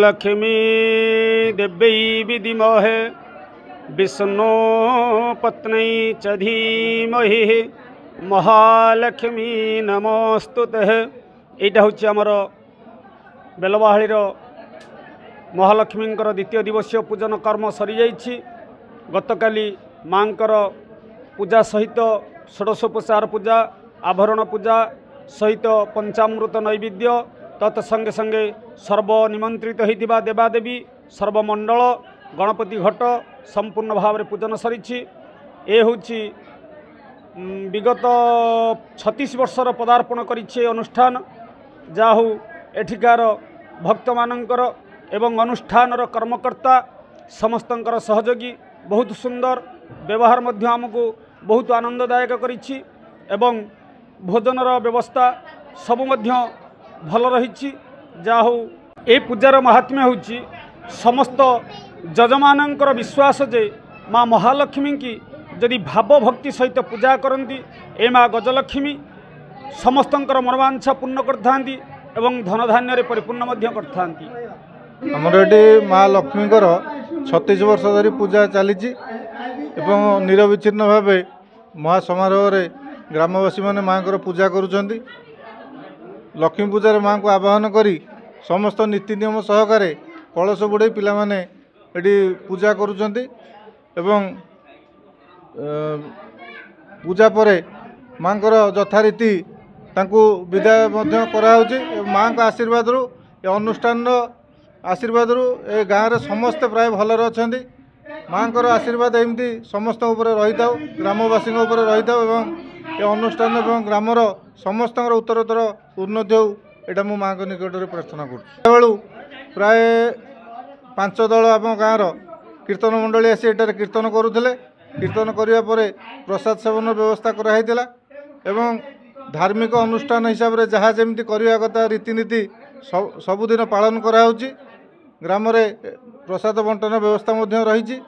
लक्ष्मी देव्यै विद्महे विष्णु पत्नी च धीमहि महालक्ष्मी नमोस्तुते। यहाँ हूँ आमर बेलवाहाळीर महालक्ष्मींकर द्वितीय दिवसीय पूजन कर्म सरी जाइछि। गतकाली मांकर पूजा सहित षोडशोपचार पूजा आभरण पूजा सहित पंचामृत नैवेद्य तत्संगे संगे सर्वनिमंत्रित होइतिबा देवादेवी सर्वमंडल गणपति घट संपूर्ण भाव में पूजन सरी। ए हूँ विगत 36 वर्षर पदार्पण करिछि अनुष्ठान जाहू एठिकार भक्त मानकर एवं अनुष्ठानर कर्मकर्ता समस्तंकर सहयोगी बहुत सुंदर व्यवहार मध्य आमको बहुत आनंददायक करिछि एवं भोजनर व्यवस्था सबु मध्य भल रही। जाहू ए पूजार महात्म्य होछि समस्त जजमानंकर विश्वास जे माँ महालक्ष्मी की जदि भाव भक्ति सहित पूजा करती ए माँ गजलक्ष्मी समस्तंकर मनोवांछा पूर्ण करथांती एवं धनधान्य परिपूर्ण मध्य करथांती। आमर ये माँ लक्ष्मीकर 36 वर्ष धरी पूजा चली निरविच्छिन्न भाव महासमारोह ग्रामवासी मैंने माँ को पूजा करुँच। लक्ष्मी पूजार माँ को आवाहन करी समस्त नीति नियम सहकारे कलश बुड़े पिला माने एटी पूजा करुँच एवं पूजा परे माँ को यथारीति तांकु विदाय कराउछि। माँ का आशीर्वाद रु अनुष्ठान आशीर्वाद रु ए गाँव रे समस्ते प्राय भलर अछंती। माँ को आशीर्वाद एमती समस्त रही था ग्रामवासी रही था एवं ये अनुष्ठान एवं ग्रामर समस्त उत्तरोत्तर उन्नति हो यहाँ मो माँ निकट में प्रार्थना करूँ। प्राय 5 दल आम गाँव कीर्तन मंडली आसी एटार कीर्तन करुले। कीर्तन करने प्रसाद सेवन व्यवस्था कराइला एवं धार्मिक अनुष्ठान हिसाब से जहाँ जमी करवा कथा रीतिनीति सबुदिन पालन कराउछि। ग्राम रे प्रसाद बंटन व्यवस्था रही।